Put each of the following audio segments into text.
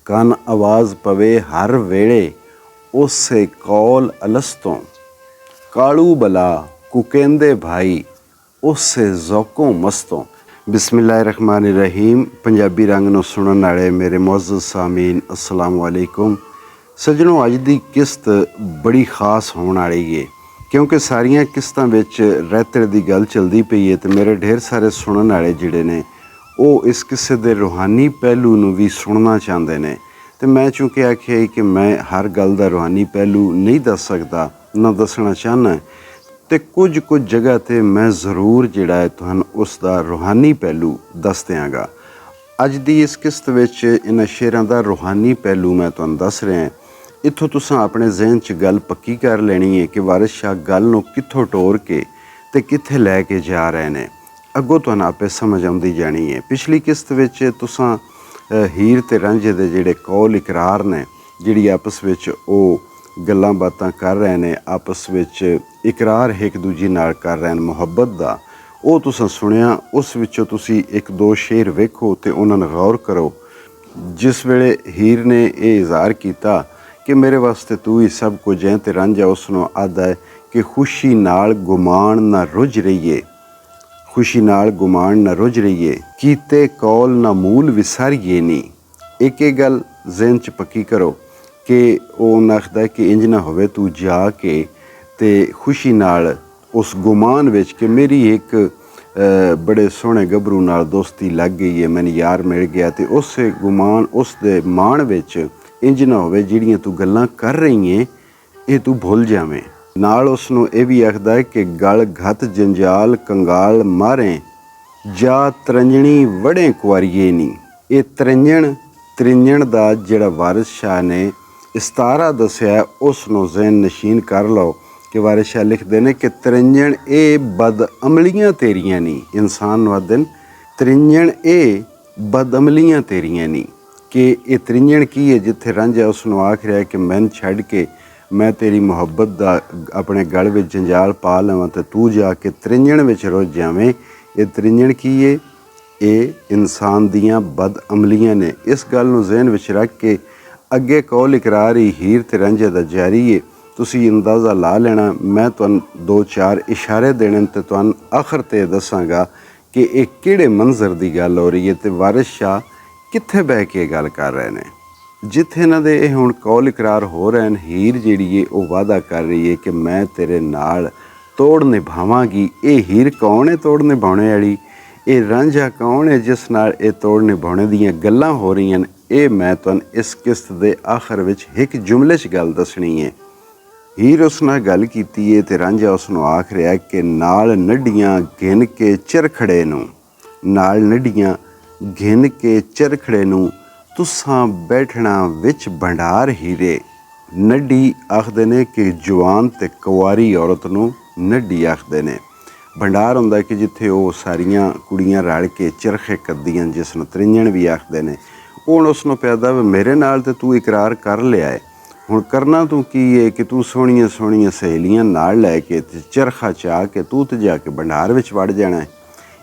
ਕੰਨ ਆਵਾਜ਼ ਪਵੇ ਹਰ ਵੇਲੇ ਉਸੇ ਕੌਲ ਅਲਸਤੋਂ, ਕਾਲੂ ਬਲਾ ਕੁਕੇਂਦੇ ਭਾਈ ਉਸੇ ਜ਼ੌਕੋਂ ਮਸਤੋਂ। ਬਿਸਮਿਲ੍ਲਾਹਿਰਰਹਿਮਾਨਿਰਰਹੀਮ। ਪੰਜਾਬੀ ਰੰਗ ਨੂੰ ਸੁਣਨ ਵਾਲੇ ਮੇਰੇ ਮੁਅੱਜ਼ਜ਼ ਸਾਮੀਨ अस्सलाम वालेकुम। ਸੱਜਣੋ, ਅੱਜ ਦੀ ਕਿਸ਼ਤ ਬੜੀ ਖਾਸ ਹੋਣ ਵਾਲੀ ਹੈ ਕਿਉਂਕਿ ਸਾਰੀਆਂ ਕਿਸ਼ਤਾਂ ਵਿੱਚ ਰਹਿਤਰ ਦੀ ਗੱਲ ਚੱਲਦੀ ਪਈ ਹੈ ਤੇ ਮੇਰੇ ਢੇਰ ਸਾਰੇ ਸੁਣਨ ਵਾਲੇ ਜਿਹੜੇ ਨੇ ਉਹ ਇਸ ਕਿਸੇ ਦੇ ਰੂਹਾਨੀ ਪਹਿਲੂ ਨੂੰ ਵੀ ਸੁਣਨਾ ਚਾਹੁੰਦੇ ਨੇ। ਤੇ ਮੈਂ ਚੂँਕਿ ਆਖਿਆ ਕਿ ਮੈਂ ਹਰ ਗੱਲ ਦਾ ਰੂਹਾਨੀ ਪਹਿਲੂ ਨਹੀਂ ਦੱਸ ਸਕਦਾ, ਨਾ ਦੱਸਣਾ ਚਾਹੁੰਦਾ, ਤੇ ਕੁਝ ਜਗ੍ਹਾ 'ਤੇ ਮੈਂ ਜ਼ਰੂਰ ਜਿਹੜਾ ਹੈ ਤੁਹਾਨੂੰ ਉਸ ਦਾ ਰੂਹਾਨੀ ਪਹਿਲੂ ਦੱਸ ਦਿਆਂਗਾ। ਅੱਜ ਦੀ ਇਸ ਕਿਸ਼ਤ ਵਿੱਚ ਇਹਨਾਂ ਸ਼ੇਰਾਂ ਦਾ ਰੂਹਾਨੀ ਪਹਿਲੂ ਮੈਂ ਤੁਹਾਨੂੰ ਦੱਸ ਰਿਹਾ। ਇੱਥੋਂ ਤੁਸੀਂ ਆਪਣੇ ਜ਼ਿਹਨ 'ਚ ਗੱਲ ਪੱਕੀ ਕਰ ਲੈਣੀ ਹੈ ਕਿ ਵਾਰਿਸ ਸ਼ਾਹ ਗੱਲ ਨੂੰ ਕਿੱਥੋਂ ਟੋਰ ਕੇ ਤੇ ਕਿੱਥੇ ਲੈ ਕੇ ਜਾ ਰਹੇ ਨੇ। ਅੱਗੋਂ ਤੁਹਾਨੂੰ ਆਪੇ ਸਮਝ ਆਉਂਦੀ ਜਾਣੀ ਹੈ। ਪਿਛਲੀ ਕਿਸ਼ਤ ਵਿੱਚ ਤੁਸੀਂ ਹੀਰ ਤੇ ਰਾਂਝੇ ਦੇ ਜਿਹੜੇ ਕੌਲ ਇਕਰਾਰ ਨੇ, ਜਿਹੜੀ ਆਪਸ ਵਿੱਚ ਉਹ ਗੱਲਾਂ ਬਾਤਾਂ ਕਰ ਰਹੇ ਨੇ, ਆਪਸ ਵਿੱਚ ਇਕਰਾਰ ਇੱਕ ਦੂਜੀ ਨਾਲ ਕਰ ਰਹੇ ਨੇ ਮੁਹੱਬਤ ਦਾ, ਉਹ ਤੁਸੀਂ ਸੁਣਿਆ। ਉਸ ਵਿੱਚੋਂ ਤੁਸੀਂ ਇੱਕ ਦੋ ਸ਼ੇਰ ਵੇਖੋ ਤੇ ਉਹਨਾਂ ਨੂੰ ਗੌਰ ਕਰੋ। ਜਿਸ ਵੇਲੇ ਹੀਰ ਨੇ ਇਹ ਇਜ਼ਹਾਰ ਕੀਤਾ ਕਿ ਮੇਰੇ ਵਾਸਤੇ ਤੂੰ ਹੀ ਸਭ ਕੁਝ ਹੈ, ਤੇ ਰਾਂਝਾ ਉਸ ਨੂੰ ਆਖਦਾ ਹੈ ਕਿ ਖੁਸ਼ੀ ਨਾਲ ਗੁਮਾਨ ਨਾ ਰੁੱਝ ਰਹੀਏ, ਖੁਸ਼ੀ ਨਾਲ ਗੁਮਾਨ ਨਾ ਰੁੱਝ ਰਹੀਏ, ਕੀਤੇ ਕੌਲ ਨਾ ਮੂਲ ਵਿਸਾਰੀਏ ਨੀ। ਇੱਕ ਗੱਲ ਜ਼ਿਹਨ 'ਚ ਪੱਕੀ ਕਰੋ ਕਿ ਉਹ ਆਖਦਾ ਕਿ ਇੰਜ ਨਾ ਹੋਵੇ ਤੂੰ ਜਾ ਕੇ ਤੇ ਖੁਸ਼ੀ ਨਾਲ ਉਸ ਗੁਮਾਨ ਵਿੱਚ ਕਿ ਮੇਰੀ ਇੱਕ ਬੜੇ ਸੋਹਣੇ ਗੱਭਰੂ ਨਾਲ ਦੋਸਤੀ ਲੱਗ ਗਈ ਹੈ, ਮੈਨੂੰ ਯਾਰ ਮਿਲ ਗਿਆ, ਤੇ ਉਸੇ ਗੁਮਾਨ ਉਸ ਦੇ ਮਾਣ ਵਿੱਚ ਇੰਜ ਨਾ ਹੋਵੇ ਜਿਹੜੀਆਂ ਤੂੰ ਗੱਲਾਂ ਕਰ ਰਹੀ ਹੈ ਇਹ ਤੂੰ ਭੁੱਲ ਜਾਵੇਂ। ਨਾਲ ਉਸ ਨੂੰ ਇਹ ਵੀ ਆਖਦਾ ਹੈ ਕਿ ਗਲ ਘਤ ਜੰਜਾਲ ਕੰਗਾਲ ਮਾਰੇ, ਜਾ ਤਰੰਜਣੀ ਵੜੇ ਕੁਆਰੀਏ ਨੀ। ਇਹ ਤਰਿੰਜਣ ਦਾ ਜਿਹੜਾ ਵਾਰਿਸ ਸ਼ਾਹ ਨੇ ਇਸਤਾਰਾ ਦੱਸਿਆ ਉਸ ਨੂੰ ਜ਼ਿਹਨ ਨਸ਼ੀਨ ਕਰ ਲਓ ਕਿ ਵਾਰਿਸ ਸ਼ਾਹ ਲਿਖਦੇ ਨੇ ਕਿ ਤਰਿੰਜਣ ਇਹ ਬਦਅਮਲੀਆਂ ਤੇਰੀਆਂ ਨਹੀਂ। ਇਨਸਾਨ ਨੂੰ ਆਖਦੇ ਨੇ ਤਰਿੰਜਣ ਇਹ ਬਦਅਮਲੀਆਂ ਤੇਰੀਆਂ ਨਹੀਂ। ਕਿ ਇਹ ਤਰਿੰਜਣ ਕੀ ਹੈ? ਜਿੱਥੇ ਰਾਂਝਾ ਉਸ ਨੂੰ ਆਖ ਰਿਹਾ ਕਿ ਮੈਨੂੰ ਛੱਡ ਕੇ ਮੈਂ ਤੇਰੀ ਮੁਹੱਬਤ ਦਾ ਆਪਣੇ ਗਲ ਵਿੱਚ ਜੰਜਾਲ ਪਾ ਲਵਾਂ ਤੇ ਤੂੰ ਜਾ ਕੇ ਤਰਿੰਜਣ ਵਿੱਚ ਰੁੱਝ ਜਾਵੇਂ। ਇਹ ਤਰਿੰਜਣ ਕੀ ਹੈ? ਇਹ ਇਨਸਾਨ ਦੀਆਂ ਬਦਅਮਲੀਆਂ ਨੇ। ਇਸ ਗੱਲ ਨੂੰ ਜ਼ਿਹਨ ਵਿੱਚ ਰੱਖ ਕੇ ਅੱਗੇ ਕੌਲ ਇਕਰਾਰ ਹੀ ਹੀਰ ਤੇ ਰਾਂਝੇ ਦਾ ਜਾਰੀ ਹੈ। ਤੁਸੀਂ ਅੰਦਾਜ਼ਾ ਲਾ ਲੈਣਾ। ਮੈਂ ਤੁਹਾਨੂੰ ਦੋ ਚਾਰ ਇਸ਼ਾਰੇ ਦੇਣੇ ਤੇ ਤੁਹਾਨੂੰ ਆਖਰ 'ਤੇ ਦੱਸਾਂਗਾ ਕਿ ਇਹ ਕਿਹੜੇ ਮੰਜ਼ਰ ਦੀ ਗੱਲ ਹੋ ਰਹੀ ਹੈ ਤੇ ਵਾਰਿਸ ਸ਼ਾਹ ਕਿੱਥੇ ਬਹਿ ਕੇ ਗੱਲ ਕਰ ਰਹੇ ਨੇ। ਜਿੱਥੇ ਇਹਨਾਂ ਦੇ ਇਹ ਹੁਣ ਕੌਲ ਇਕਰਾਰ ਹੋ ਰਹੇ ਨੇ, ਹੀਰ ਜਿਹੜੀ ਹੈ ਉਹ ਵਾਅਦਾ ਕਰ ਰਹੀ ਹੈ ਕਿ ਮੈਂ ਤੇਰੇ ਨਾਲ ਤੋੜ ਨਿਭਾਵਾਂਗੀ। ਇਹ ਹੀਰ ਕੌਣ ਹੈ ਤੋੜ ਨਿਭਾਉਣੇ ਵਾਲੀ? ਇਹ ਰਾਂਝਾ ਕੌਣ ਹੈ ਜਿਸ ਨਾਲ ਇਹ ਤੋੜ ਨਿਭਾਉਣੇ ਦੀਆਂ ਗੱਲਾਂ ਹੋ ਰਹੀਆਂ ਨੇ? ਇਹ ਮੈਂ ਤੁਹਾਨੂੰ ਇਸ ਕਿਸ਼ਤ ਦੇ ਆਖਰ ਵਿੱਚ ਇੱਕ ਜੁਮਲੇ 'ਚ ਗੱਲ ਦੱਸਣੀ ਹੈ। ਹੀਰ ਉਸ ਨਾਲ ਗੱਲ ਕੀਤੀ ਹੈ ਤੇ ਰਾਂਝਾ ਉਸ ਨੂੰ ਆਖ ਰਿਹਾ ਕਿ ਨਾਲ ਨੱਡੀਆਂ ਗਿਣ ਕੇ ਚਰਖੜੇ ਨੂੰ, ਨਾਲ ਨੱਡੀਆਂ ਗਿਣ ਕੇ ਚਰਖੜੇ ਨੂੰ, ਤੁਸਾਂ ਬੈਠਣਾ ਵਿੱਚ ਭੰਡਾਰ ਹੀਰੇ। ਨੱਡੀ ਆਖਦੇ ਨੇ ਕਿ ਜਵਾਨ ਤੇ ਕੁਆਰੀ ਔਰਤ ਨੂੰ ਨੱਡੀ ਆਖਦੇ ਨੇ। ਭੰਡਾਰ ਹੁੰਦਾ ਕਿ ਜਿੱਥੇ ਉਹ ਸਾਰੀਆਂ ਕੁੜੀਆਂ ਰਲ ਕੇ ਚਰਖੇ ਕੱਢਦੀਆਂ, ਜਿਸ ਨੂੰ ਤਰਿੰਜਣ ਵੀ ਆਖਦੇ ਨੇ। ਹੁਣ ਉਸ ਨੂੰ ਪੈਦਾ ਮੇਰੇ ਨਾਲ ਤੇ ਤੂੰ ਇਕਰਾਰ ਕਰ ਲਿਆ ਹੈ, ਹੁਣ ਕਰਨਾ ਤੂੰ ਕੀ ਹੈ ਕਿ ਤੂੰ ਸੋਹਣੀਆਂ ਸੋਹਣੀਆਂ ਸਹੇਲੀਆਂ ਨਾਲ ਲੈ ਕੇ ਤੇ ਚਰਖਾ ਚਾ ਕੇ ਤੂੰ ਤੇ ਜਾ ਕੇ ਭੰਡਾਰ ਵਿੱਚ ਵੜ ਜਾਣਾ ਹੈ।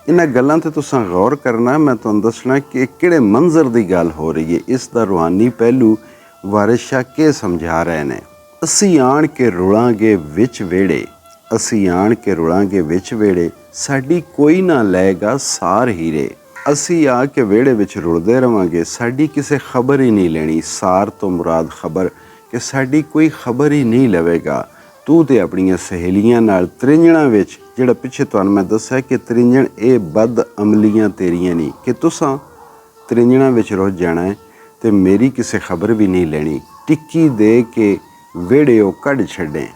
ਇਹਨਾਂ ਗੱਲਾਂ 'ਤੇ ਤੁਸੀਂ ਗੌਰ ਕਰਨਾ। ਮੈਂ ਤੁਹਾਨੂੰ ਦੱਸਣਾ ਕਿ ਕਿਹੜੇ ਮੰਜ਼ਰ ਦੀ ਗੱਲ ਹੋ ਰਹੀ ਹੈ। ਇਸ ਦਾ ਰੂਹਾਨੀ ਪਹਿਲੂ ਵਾਰਿਸ ਸ਼ਾਹ ਕੇ ਸਮਝਾ ਰਹੇ ਨੇ। ਅਸੀਂ ਆਣ ਕੇ ਰੁਲਾਂਗੇ ਵਿੱਚ ਵੇੜੇ, ਅਸੀਂ ਆਣ ਕੇ ਰੁਲਾਂਗੇ ਵਿੱਚ ਵੇੜੇ, ਸਾਡੀ ਕੋਈ ਨਾ ਲਏਗਾ ਸਾਰ ਹੀਰੇ। ਅਸੀਂ ਆ ਕੇ ਵਿਹੜੇ ਵਿੱਚ ਰੁਲਦੇ ਰਹਾਂਗੇ, ਸਾਡੀ ਕਿਸੇ ਖਬਰ ਹੀ ਨਹੀਂ ਲੈਣੀ। ਸਾਰ ਤੋਂ ਮੁਰਾਦ ਖਬਰ, ਕਿ ਸਾਡੀ ਕੋਈ ਖਬਰ ਹੀ ਨਹੀਂ ਲਵੇਗਾ। ਤੂੰ ਤੇ ਆਪਣੀਆਂ ਸਹੇਲੀਆਂ ਨਾਲ ਤਰਿੰਜਣਾਂ ਵਿੱਚ, ਜਿਹੜਾ ਪਿੱਛੇ ਤੁਹਾਨੂੰ ਮੈਂ ਦੱਸਿਆ ਕਿ ਤਰਿੰਜਣ ਇਹ ਬਦਅਮਲੀਆਂ ਤੇਰੀਆਂ ਨਹੀਂ, ਕਿ ਤੁਸਾਂ ਤਰਿੰਜਣਾਂ ਵਿੱਚ ਰੁੱਝ ਜਾਣਾ ਹੈ ਤੇ ਮੇਰੀ ਕਿਸੇ ਖਬਰ ਵੀ ਨਹੀਂ ਲੈਣੀ। ਟਿੱਕੀ ਦੇ ਕੇ ਵਿਹੜਿਓ ਕੱਢ ਛੱਡੇ,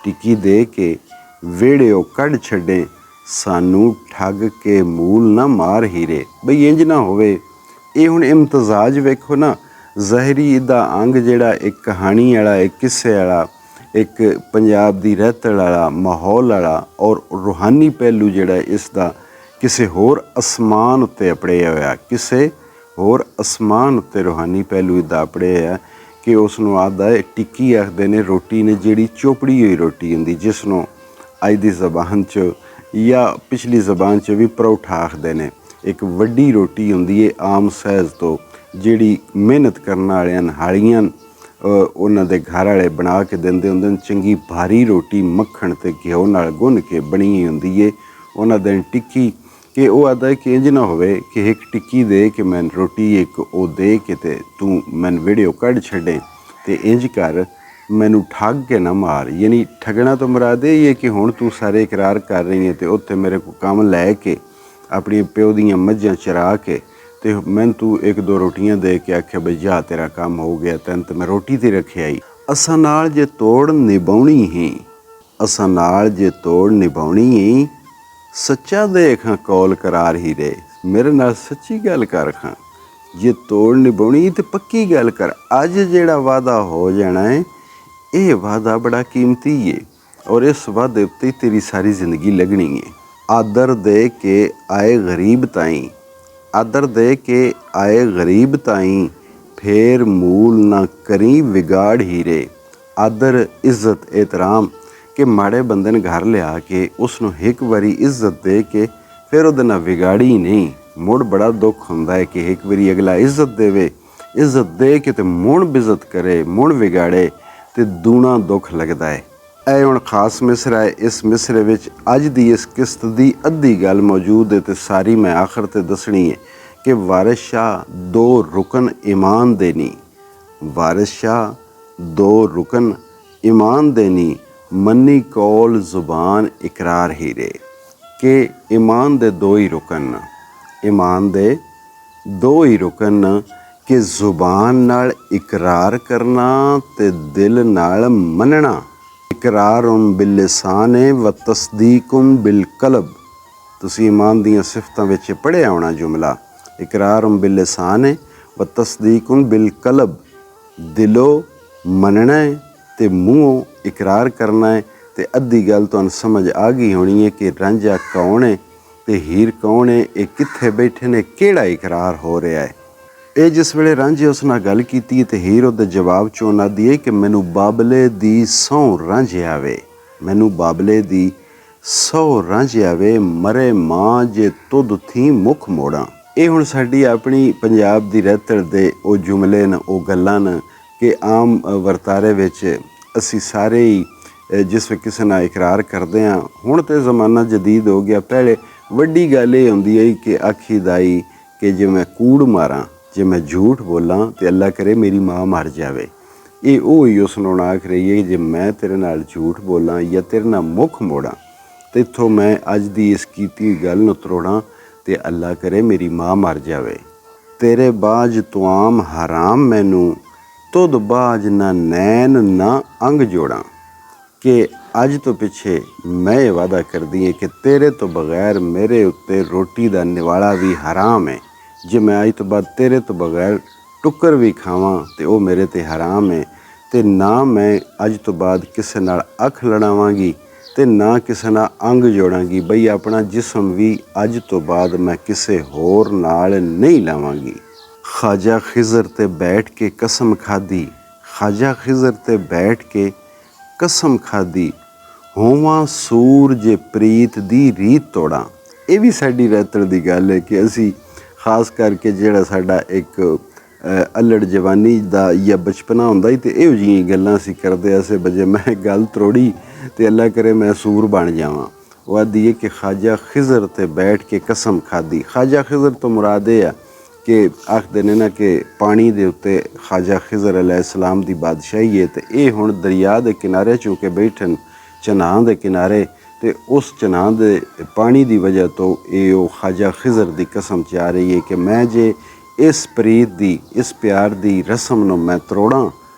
ਟਿੱਕੀ ਦੇ ਕੇ ਵਿਹੜਿਓ ਕੱਢ ਛੱਡੇ, ਸਾਨੂੰ ਠੱਗ ਕੇ ਮੂਲ ਨਾ ਮਾਰ ਹੀਰੇ। ਬਈ ਇੰਜ ਨਾ ਹੋਵੇ। ਇਹ ਹੁਣ ਇਮਤਜ਼ਾਜ ਵੇਖੋ ਨਾ, ਜ਼ਹਿਰੀ ਦਾ ਅੰਗ ਜਿਹੜਾ ਇੱਕ ਕਹਾਣੀ ਵਾਲਾ, ਇੱਕ ਕਿੱਸੇ ਵਾਲਾ, ਇੱਕ ਪੰਜਾਬ ਦੀ ਰਹਿਤਲ ਵਾਲਾ, ਮਾਹੌਲ ਵਾਲਾ, ਔਰ ਰੂਹਾਨੀ ਪਹਿਲੂ ਜਿਹੜਾ ਇਸ ਦਾ ਕਿਸੇ ਹੋਰ ਅਸਮਾਨ ਉੱਤੇ ਅਪੜਿਆ ਹੋਇਆ, ਕਿਸੇ ਹੋਰ ਅਸਮਾਨ ਉੱਤੇ ਰੂਹਾਨੀ ਪਹਿਲੂ ਦਾ ਅਪੜਿਆ ਹੋਇਆ। ਕਿ ਉਸ ਨੂੰ ਆਖਦਾ ਹੈ, ਟਿੱਕੀ ਆਖਦੇ ਨੇ ਰੋਟੀ ਨੇ ਜਿਹੜੀ ਚੋਪੜੀ ਹੋਈ ਰੋਟੀ ਹੁੰਦੀ, ਜਿਸ ਨੂੰ ਅੱਜ ਦੀ ਜ਼ਬਾਨ 'ਚ ਜਾਂ ਪਿਛਲੀ ਜ਼ਬਾਨ 'ਚ ਵੀ ਪਰੌਠਾ ਆਖਦੇ ਨੇ। ਇੱਕ ਵੱਡੀ ਰੋਟੀ ਹੁੰਦੀ ਹੈ ਆਮ ਸਾਈਜ਼ ਤੋਂ, ਜਿਹੜੀ ਮਿਹਨਤ ਕਰਨ ਵਾਲਿਆਂ ਹਾਲੀਆਂ ਉਹਨਾਂ ਦੇ ਘਰ ਵਾਲੇ ਬਣਾ ਕੇ ਦਿੰਦੇ ਹੁੰਦੇ ਨੇ। ਚੰਗੀ ਭਾਰੀ ਰੋਟੀ ਮੱਖਣ ਅਤੇ ਘਿਓ ਨਾਲ ਗੁੰਨ ਕੇ ਬਣੀ ਹੁੰਦੀ ਏ। ਉਹਨਾਂ ਦਿਨ ਟਿੱਕੀ ਕਿ ਉਹ ਆਦਾ ਕਿ ਇੰਝ ਨਾ ਹੋਵੇ ਕਿ ਇੱਕ ਟਿੱਕੀ ਦੇ ਕੇ ਮੈਨੂੰ ਰੋਟੀ ਇੱਕ ਉਹ ਦੇ ਕੇ ਤੇ ਤੂੰ ਮੈਨੂੰ ਵੀਡੀਓ ਕੱਢ ਛੱਡੇ ਅਤੇ ਇੰਝ ਕਰ ਮੈਨੂੰ ਠੱਗ ਕੇ ਨਾ ਮਾਰ। ਯਾਨੀ ਠੱਗਣਾ ਤੋਂ ਮੁਰਾਦ ਇਹ ਹੈ ਕਿ ਹੁਣ ਤੂੰ ਸਾਰੇ ਇਕਰਾਰ ਕਰ ਰਹੀ ਹੈ ਅਤੇ ਉੱਥੇ ਮੇਰੇ ਕੋਲ ਕੰਮ ਲੈ ਕੇ ਆਪਣੀ ਪਿਓ ਦੀਆਂ ਮੱਝਾਂ ਚਰਾ ਕੇ ਅਤੇ ਮੈਨੂੰ ਤੂੰ ਇੱਕ ਦੋ ਰੋਟੀਆਂ ਦੇ ਕੇ ਆਖਿਆ ਬਈ ਜਾ ਤੇਰਾ ਕੰਮ ਹੋ ਗਿਆ, ਤੈਨੂੰ ਤਾਂ ਮੈਂ ਰੋਟੀ 'ਤੇ ਰੱਖਿਆ ਹੀ। ਅਸਾਂ ਨਾਲ ਜੇ ਤੋੜ ਨਿਭਾਉਣੀ ਹੀ, ਅਸਾਂ ਨਾਲ ਜੇ ਤੋੜ ਨਿਭਾਉਣੀ ਹੀ, ਸੱਚਾ ਦੇਖਾਂ ਕੌਲ ਕਰਾਰ ਹੀ ਰਹੇ। ਮੇਰੇ ਨਾਲ ਸੱਚੀ ਗੱਲ ਕਰ ਖਾਂ, ਜੇ ਤੋੜ ਨਿਭਾਉਣੀ ਤੇ ਪੱਕੀ ਗੱਲ ਕਰ। ਅੱਜ ਜਿਹੜਾ ਵਾਅਦਾ ਹੋ ਜਾਣਾ ਹੈ ਇਹ ਵਾਅਦਾ ਬੜਾ ਕੀਮਤੀ ਹੈ ਔਰ ਇਸ ਵਾਅਦੇ ਉੱਤੇ ਤੇਰੀ ਸਾਰੀ ਜ਼ਿੰਦਗੀ ਲੱਗਣੀ ਹੈ। ਆਦਰ ਦੇ ਕੇ ਆਏ ਗਰੀਬ ਤਾਈਂ, ਆਦਰ ਦੇ ਕੇ ਆਏ ਗਰੀਬ ਤਾਈਂ, ਫੇਰ ਮੂਲ ਨਾ ਕਰੀ ਵਿਗਾੜ ਹੀਰੇ। ਆਦਰ ਇੱਜ਼ਤ ਇਹਤਰਾਮ ਕਿ ਮਾੜੇ ਬੰਦੇ ਨੇ ਘਰ ਲਿਆ ਕੇ ਉਸ ਨੂੰ ਇੱਕ ਵਾਰੀ ਇੱਜ਼ਤ ਦੇ ਕੇ ਫਿਰ ਉਹਦੇ ਨਾਲ ਵਿਗਾੜੀ ਨਹੀਂ। ਮੁੜ ਬੜਾ ਦੁੱਖ ਹੁੰਦਾ ਹੈ ਕਿ ਇੱਕ ਵਾਰੀ ਅਗਲਾ ਇੱਜ਼ਤ ਦੇਵੇ, ਇੱਜ਼ਤ ਦੇ ਕੇ ਤੇ ਮੁੜ ਬਿਜ਼ਤ ਕਰੇ, ਮੁੜ ਵਿਗਾੜੇ ਤੇ ਦੂਣਾ ਦੁੱਖ ਲੱਗਦਾ ਹੈ। ਇਹ ਹੁਣ ਖਾਸ ਮਿਸਰਾ ਹੈ। ਇਸ ਮਿਸਰੇ ਵਿੱਚ ਅੱਜ ਦੀ ਇਸ ਕਿਸ਼ਤ ਦੀ ਅੱਧੀ ਗੱਲ ਮੌਜੂਦ ਹੈ ਤੇ ਸਾਰੀ ਮੈਂ ਆਖਰ ਤੇ ਦੱਸਣੀ ਹੈ ਕਿ ਵਾਰਿਸ ਸ਼ਾਹ ਦੋ ਰੁਕਨ ਈਮਾਨ ਦੇ ਨੀ, ਵਾਰਿਸ ਸ਼ਾਹ ਦੋ ਰੁਕਨ ਈਮਾਨ ਦੇ ਨੀ, ਮੰਨੀ ਕੌਲ ਜ਼ੁਬਾਨ ਇਕਰਾਰ ਹੀਰੇ। ਕਿ ਈਮਾਨ ਦੇ ਦੋ ਹੀ ਰੁਕਨ, ਈਮਾਨ ਦੇ ਦੋ ਹੀ ਰੁਕਨ ਕਿ ਜ਼ੁਬਾਨ ਨਾਲ ਇਕਰਾਰ ਕਰਨਾ ਤੇ ਦਿਲ ਨਾਲ ਮੰਨਣਾ। ਇਕਰਾਰੁਮ ਬਿਲਿਸਾਨ ਵ ਤਸਦੀਕੁਮ ਬਿਲਕਲਬ। ਤੁਸੀਂ ਈਮਾਨ ਦੀਆਂ ਸਿਫਤਾਂ ਵਿੱਚ ਪੜ੍ਹਿਆ ਹੋਣਾ ਜੁਮਲਾ, ਇਕਰਾਰੁਮ ਬਿਲਿਸਾਨ ਵ ਤਸਦੀਕੁਮ ਬਿਲਕਲਬ। ਦਿਲੋਂ ਮੰਨਣਾ ਹੈ ਤੇ ਮੂੰਹੋਂ ਇਕਰਾਰ ਕਰਨਾ ਹੈ। ਤੇ ਅੱਧੀ ਗੱਲ ਤੁਹਾਨੂੰ ਸਮਝ ਆ ਗਈ ਹੋਣੀ ਹੈ ਕਿ ਰਾਂਝਾ ਕੌਣ ਹੈ ਤੇ ਹੀਰ ਕੌਣ ਹੈ, ਇਹ ਕਿੱਥੇ ਬੈਠੇ ਨੇ, ਕਿਹੜਾ ਇਕਰਾਰ ਹੋ ਰਿਹਾ ਹੈ। ਇਹ ਜਿਸ ਵੇਲੇ ਰਾਂਝੇ ਉਸ ਨਾਲ ਗੱਲ ਕੀਤੀ ਤੇ ਹੀਰ ਉਹਦੇ ਜਵਾਬ 'ਚ ਉਹਨਾਂ ਦੀ ਹੈ ਕਿ ਮੈਨੂੰ ਬਾਬਲੇ ਦੀ ਸਹੁੰ ਰਾਂਝਿਆ ਵੇ, ਮੈਨੂੰ ਬਾਬਲੇ ਦੀ ਸਹੁੰ ਰਾਂਝਿਆ ਵੇ, ਮਰੇ ਮਾਂ ਜੇ ਤੁਧ ਥੀ ਮੁੱਖ ਮੋੜਾਂ। ਇਹ ਹੁਣ ਸਾਡੀ ਆਪਣੀ ਪੰਜਾਬ ਦੀ ਰਹਿਤੜ ਦੇ ਉਹ ਜੁਮਲੇ ਨੇ, ਉਹ ਗੱਲਾਂ ਨੇ ਕਿ ਆਮ ਵਰਤਾਰੇ ਵਿੱਚ ਅਸੀਂ ਸਾਰੇ ਹੀ ਜਿਸ ਵੇ ਕਿਸੇ ਨਾਲ ਇਕਰਾਰ ਕਰਦੇ ਹਾਂ। ਹੁਣ ਤਾਂ ਜ਼ਮਾਨਾ ਜਦੀਦ ਹੋ ਗਿਆ। ਪਹਿਲੇ ਵੱਡੀ ਗੱਲ ਇਹ ਹੁੰਦੀ ਹੈ ਕਿ ਆਖੀ ਦਾਈ ਕਿ ਜੇ ਮੈਂ ਕੂੜ ਮਾਰਾਂ, ਜੇ ਮੈਂ ਝੂਠ ਬੋਲਾਂ ਤੇ ਅੱਲਾ ਕਰੇ ਮੇਰੀ ਮਾਂ ਮਰ ਜਾਵੇ। ਇਹ ਉਹ ਹੀ ਉਸ ਨੂੰ ਆਖ ਰਹੀ ਹੈ ਜੇ ਮੈਂ ਤੇਰੇ ਨਾਲ ਝੂਠ ਬੋਲਾਂ ਜਾਂ ਤੇਰੇ ਨਾਲ ਮੁੱਖ ਮੋੜਾਂ ਤੇ ਇੱਥੋਂ ਮੈਂ ਅੱਜ ਦੀ ਇਸ ਕੀਤੀ ਗੱਲ ਨੂੰ ਤਰੋੜਾਂ ਤੇ ਅੱਲਾ ਕਰੇ ਮੇਰੀ ਮਾਂ ਮਰ ਜਾਵੇ। ਤੇਰੇ ਬਾਜ ਤੁਆਮ ਹਰਾਮ ਮੈਨੂੰ, ਤੁਧ ਬਾਜ ਨਾ ਨੈਣ ਨਾ ਅੰਗ ਜੋੜਾਂ। ਕਿ ਅੱਜ ਤੋਂ ਪਿੱਛੇ ਮੈਂ ਇਹ ਵਾਅਦਾ ਕਰਦੀ ਹਾਂ ਕਿ ਤੇਰੇ ਤੋਂ ਬਗੈਰ ਮੇਰੇ ਉੱਤੇ ਰੋਟੀ ਦਾ ਨਿਵਾਲਾ ਵੀ ਹਰਾਮ ਹੈ। ਜੇ ਮੈਂ ਅੱਜ ਤੋਂ ਬਾਅਦ ਤੇਰੇ ਤੋਂ ਬਗੈਰ ਟੁੱਕਰ ਵੀ ਖਾਵਾਂ ਤੇ ਉਹ ਮੇਰੇ 'ਤੇ ਹਰਾਮ ਹੈ। ਤੇ ਨਾ ਮੈਂ ਅੱਜ ਤੋਂ ਬਾਅਦ ਕਿਸੇ ਨਾਲ ਅੱਖ ਲੜਾਵਾਂਗੀ ਤੇ ਨਾ ਕਿਸੇ ਨਾਲ ਅੰਗ ਜੋੜਾਂਗੀ। ਬਈ ਆਪਣਾ ਜਿਸਮ ਵੀ ਅੱਜ ਤੋਂ ਬਾਅਦ ਮੈਂ ਕਿਸੇ ਹੋਰ ਨਾਲ ਨਹੀਂ ਲਾਵਾਂਗੀ। ਖਾਜਾ ਖਿਜ਼ਰ 'ਤੇ ਬੈਠ ਕੇ ਕਸਮ ਖਾਧੀ, ਖਾਜਾ ਖਿਜ਼ਰ 'ਤੇ ਬੈਠ ਕੇ ਕਸਮ ਖਾਧੀ, ਹੋਵਾਂ ਸੂਰ ਜੇ ਪ੍ਰੀਤ ਦੀ ਰੀਤ ਤੋੜਾਂ। ਇਹ ਵੀ ਸਾਡੀ ਰਹਿਤੜ ਦੀ ਗੱਲ ਹੈ ਕਿ ਅਸੀਂ ਖਾਸ ਕਰਕੇ ਜਿਹੜਾ ਸਾਡਾ ਇੱਕ ਅੱਲੜ ਜਵਾਨੀ ਦਾ ਜਾਂ ਬਚਪਨਾ ਹੁੰਦਾ ਸੀ ਤੇ ਇਹੋ ਜਿਹੀਆਂ ਗੱਲਾਂ ਅਸੀਂ ਕਰਦੇ ਅਸੀਂ ਵਜੇ ਮੈਂ ਗੱਲ ਤਰੋੜੀ ਤੇ ਅੱਲਾ ਕਰੇ ਮੈਂ ਸੂਰ ਬਣ ਜਾਵਾਂ। ਉਹ ਆਦੀ ਹੈ ਕਿ ਖਾਜਾ ਖਿਜ਼ਰ 'ਤੇ ਬੈਠ ਕੇ ਕਸਮ ਖਾਧੀ। ਖਾਜਾ ਖਿਜ਼ਰ ਤੋਂ ਮੁਰਾਦ ਇਹ ਆ ਕਿ ਆਖਦੇ ਨੇ ਨਾ ਕਿ ਪਾਣੀ ਦੇ ਉੱਤੇ ਖਾਜਾ ਖਿਜ਼ਰ अलैहिस्सलाम ਦੀ ਬਾਦਸ਼ਾਹੀ ਹੈ ਤੇ ਇਹ ਹੁਣ ਦਰਿਆ ਦੇ ਕਿਨਾਰੇ ਚੁੱਕੇ ਬੈਠਣ, ਚਨਾਹ ਦੇ ਕਿਨਾਰੇ, ਤੇ ਉਸ ਚਨਾਹ ਦੇ ਪਾਣੀ ਦੀ ਵਜ੍ਹਾ ਤੋਂ ਇਹ ਉਹ ਖਾਜਾ ਖਿਜ਼ਰ ਦੀ ਕਸਮ ਚਾਹ ਰਹੀ ਹੈ ਕਿ ਮੈਂ ਜੇ ਇਸ ਪ੍ਰੀਤ ਦੀ, ਇਸ ਪਿਆਰ ਦੀ ਰਸਮ ਨੂੰ ਮੈਂ ਤਰੋੜਾਂ